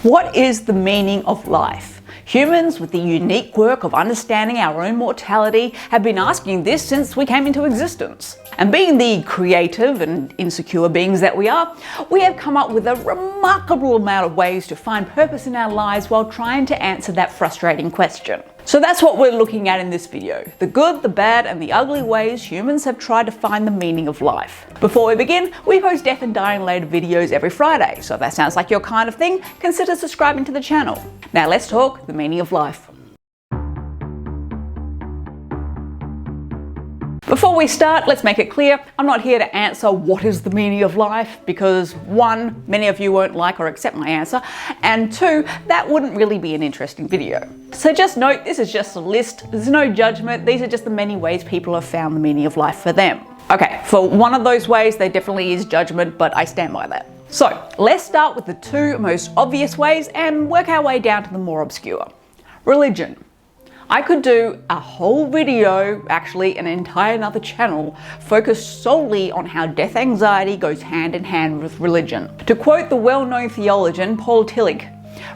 What is the meaning of life? Humans with the unique quirk of understanding our own mortality have been asking this since we came into existence. And being the creative and insecure beings that we are, we have come up with a remarkable amount of ways to find purpose in our lives while trying to answer that frustrating question. So that's what we're looking at in this video. The good, the bad, and the ugly ways humans have tried to find the meaning of life. Before we begin, we post death and dying related videos every Friday, so if that sounds like your kind of thing, consider subscribing to the channel. Now let's talk the meaning of life. Before we start, let's make it clear, I'm not here to answer what is the meaning of life because one, many of you won't like or accept my answer, and two, that wouldn't really be an interesting video. So just note, this is just a list, there's no judgment, these are just the many ways people have found the meaning of life for them. Okay, for one of those ways, there definitely is judgment, but I stand by that. So let's start with the two most obvious ways and work our way down to the more obscure. Religion. I could do a whole video, actually an entire another channel, focused solely on how death anxiety goes hand in hand with religion. To quote the well-known theologian Paul Tillich,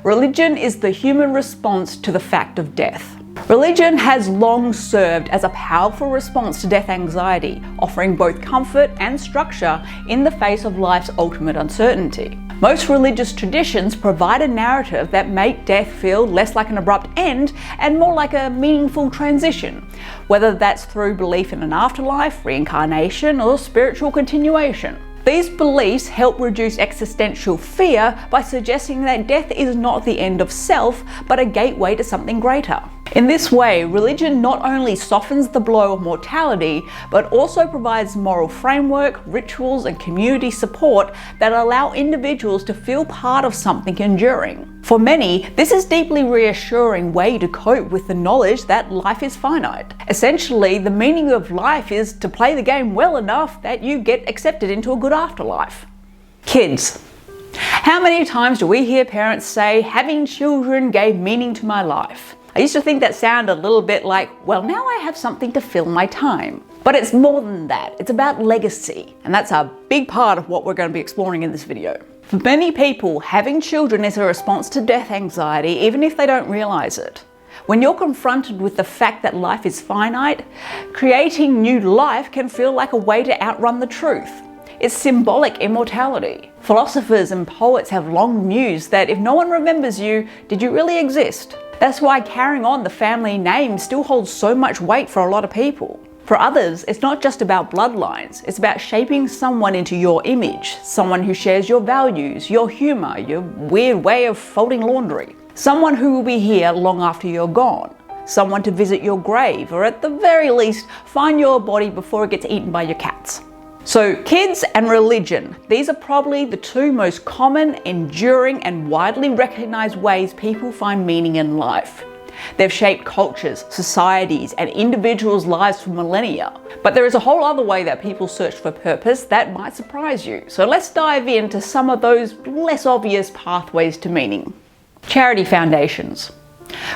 religion is the human response to the fact of death. Religion has long served as a powerful response to death anxiety, offering both comfort and structure in the face of life's ultimate uncertainty. Most religious traditions provide a narrative that make death feel less like an abrupt end and more like a meaningful transition, whether that's through belief in an afterlife, reincarnation, or spiritual continuation. These beliefs help reduce existential fear by suggesting that death is not the end of self, but a gateway to something greater. In this way, religion not only softens the blow of mortality, but also provides moral framework, rituals, and community support that allow individuals to feel part of something enduring. For many, this is a deeply reassuring way to cope with the knowledge that life is finite. Essentially, the meaning of life is to play the game well enough that you get accepted into a good afterlife. Kids. How many times do we hear parents say, having children gave meaning to my life? I used to think that sounded a little bit like, well, now I have something to fill my time. But it's more than that. It's about legacy. And that's a big part of what we're going to be exploring in this video. For many people, having children is a response to death anxiety, even if they don't realize it. When you're confronted with the fact that life is finite, creating new life can feel like a way to outrun the truth. It's symbolic immortality. Philosophers and poets have long mused that if no one remembers you, did you really exist? That's why carrying on the family name still holds so much weight for a lot of people. For others, it's not just about bloodlines, it's about shaping someone into your image, someone who shares your values, your humor, your weird way of folding laundry. Someone who will be here long after you're gone. Someone to visit your grave, or at the very least, find your body before it gets eaten by your cats. So kids and religion, these are probably the two most common, enduring, and widely recognized ways people find meaning in life. They've shaped cultures, societies, and individuals' lives for millennia. But there is a whole other way that people search for purpose that might surprise you. So let's dive into some of those less obvious pathways to meaning. Charity foundations.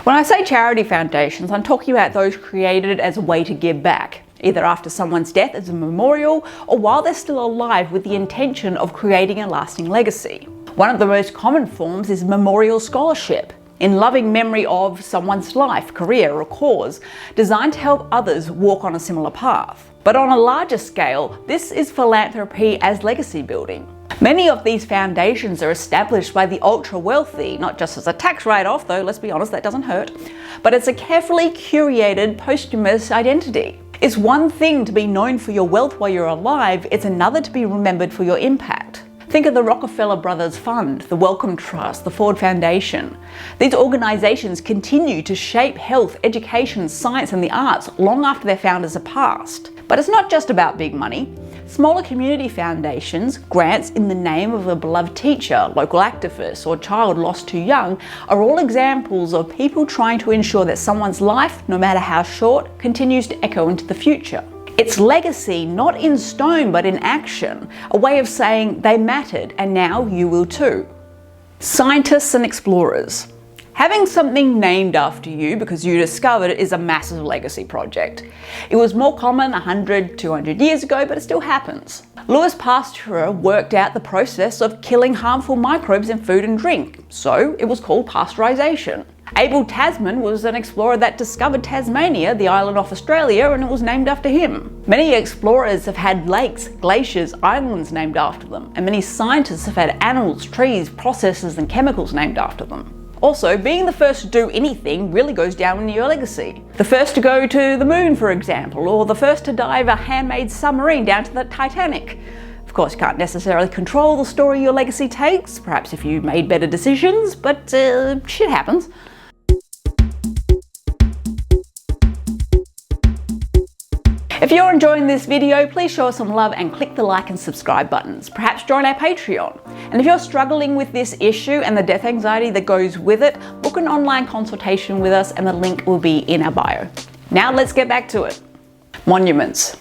When I say charity foundations, I'm talking about those created as a way to give back, either after someone's death as a memorial or while they're still alive with the intention of creating a lasting legacy. One of the most common forms is memorial scholarship, in loving memory of someone's life, career, or cause, designed to help others walk on a similar path. But on a larger scale, this is philanthropy as legacy building. Many of these foundations are established by the ultra-wealthy, not just as a tax write-off, though let's be honest, that doesn't hurt, but it's a carefully curated posthumous identity. It's one thing to be known for your wealth while you're alive, it's another to be remembered for your impact. Think of the Rockefeller Brothers Fund, the Wellcome Trust, the Ford Foundation. These organizations continue to shape health, education, science, and the arts long after their founders are passed. But it's not just about big money. Smaller community foundations, grants in the name of a beloved teacher, local activist, or child lost too young are all examples of people trying to ensure that someone's life, no matter how short, continues to echo into the future. It's legacy, not in stone but in action, a way of saying they mattered and now you will too. Scientists and explorers. Having something named after you because you discovered it is a massive legacy project. It was more common 100, 200 years ago, but it still happens. Louis Pasteur worked out the process of killing harmful microbes in food and drink, so it was called pasteurization. Abel Tasman was an explorer that discovered Tasmania, the island off Australia, and it was named after him. Many explorers have had lakes, glaciers, islands named after them, and many scientists have had animals, trees, processes, and chemicals named after them. Also, being the first to do anything really goes down in your legacy. The first to go to the moon, for example, or the first to dive a handmade submarine down to the Titanic. Of course, you can't necessarily control the story your legacy takes, perhaps if you made better decisions, but shit happens. If you're enjoying this video, please show us some love and click the like and subscribe buttons. Perhaps join our Patreon. And if you're struggling with this issue and the death anxiety that goes with it, book an online consultation with us and the link will be in our bio. Now let's get back to it. Monuments.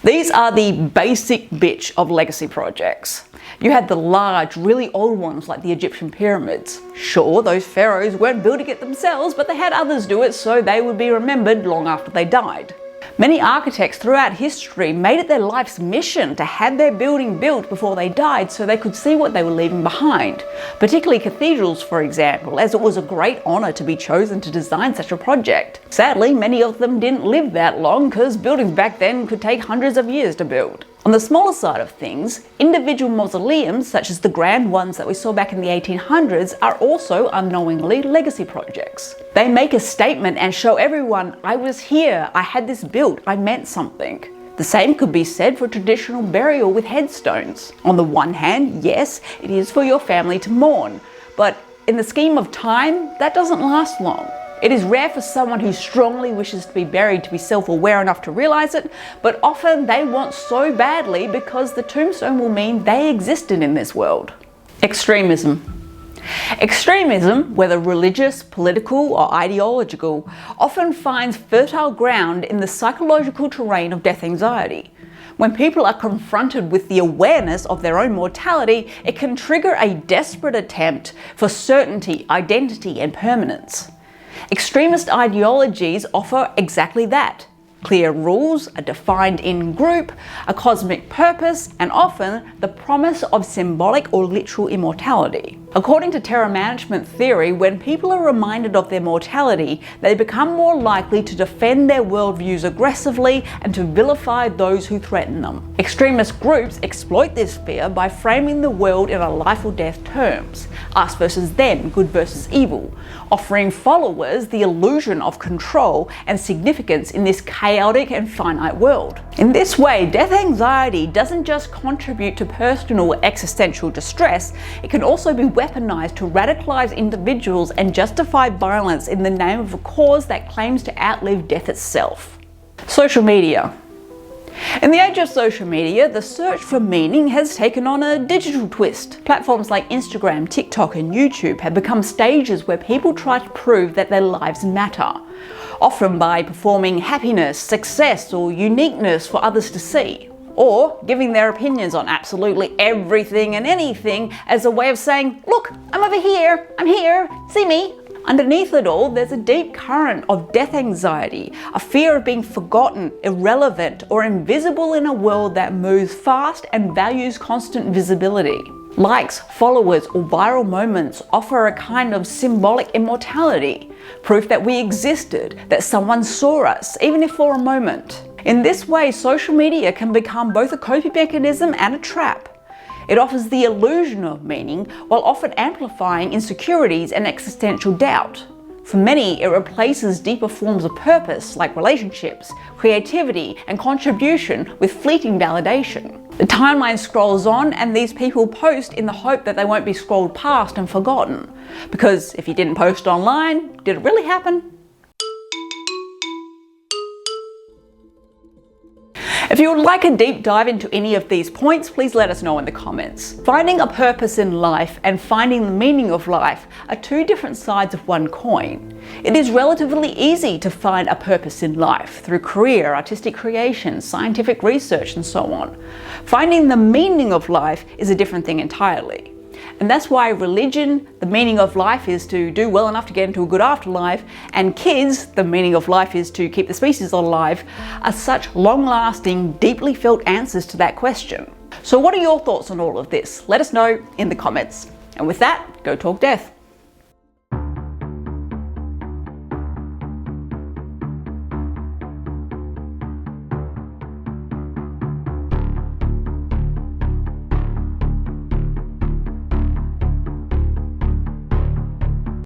These are the basic bitch of legacy projects. You had the large, really old ones like the Egyptian pyramids. Sure, those pharaohs weren't building it themselves, but they had others do it so they would be remembered long after they died. Many architects throughout history made it their life's mission to have their building built before they died so they could see what they were leaving behind. Particularly cathedrals, for example, as it was a great honour to be chosen to design such a project. Sadly, many of them didn't live that long because buildings back then could take hundreds of years to build. On the smaller side of things, individual mausoleums, such as the grand ones that we saw back in the 1800s, are also unknowingly legacy projects. They make a statement and show everyone, I was here, I had this built, I meant something. The same could be said for traditional burial with headstones. On the one hand, yes, it is for your family to mourn, but in the scheme of time, that doesn't last long. It is rare for someone who strongly wishes to be buried to be self-aware enough to realize it, but often they want so badly because the tombstone will mean they existed in this world. Extremism. Extremism, whether religious, political, or ideological, often finds fertile ground in the psychological terrain of death anxiety. When people are confronted with the awareness of their own mortality, it can trigger a desperate attempt for certainty, identity, and permanence. Extremist ideologies offer exactly that. Clear rules, a defined in-group, a cosmic purpose, and often the promise of symbolic or literal immortality. According to terror management theory, when people are reminded of their mortality, they become more likely to defend their worldviews aggressively and to vilify those who threaten them. Extremist groups exploit this fear by framing the world in a life or death terms, us versus them, good versus evil, offering followers the illusion of control and significance in this chaotic and finite world. In this way, death anxiety doesn't just contribute to personal or existential distress, it can also be weaponized to radicalize individuals and justify violence in the name of a cause that claims to outlive death itself. Social media. In the age of social media, the search for meaning has taken on a digital twist. Platforms like Instagram, TikTok, and YouTube have become stages where people try to prove that their lives matter, often by performing happiness, success, or uniqueness for others to see, or giving their opinions on absolutely everything and anything as a way of saying, look, I'm over here, I'm here, see me. Underneath it all, there's a deep current of death anxiety, a fear of being forgotten, irrelevant, or invisible in a world that moves fast and values constant visibility. Likes, followers, or viral moments offer a kind of symbolic immortality, proof that we existed, that someone saw us, even if for a moment. In this way, social media can become both a coping mechanism and a trap. It offers the illusion of meaning while often amplifying insecurities and existential doubt. For many, it replaces deeper forms of purpose like relationships, creativity, and contribution with fleeting validation. The timeline scrolls on and these people post in the hope that they won't be scrolled past and forgotten. Because if you didn't post online, did it really happen? If you would like a deep dive into any of these points, please let us know in the comments. Finding a purpose in life and finding the meaning of life are two different sides of one coin. It is relatively easy to find a purpose in life through career, artistic creation, scientific research, and so on. Finding the meaning of life is a different thing entirely. And that's why religion, the meaning of life is to do well enough to get into a good afterlife, and kids, the meaning of life is to keep the species alive, are such long-lasting, deeply felt answers to that question. So what are your thoughts on all of this? Let us know in the comments. And with that, go talk death.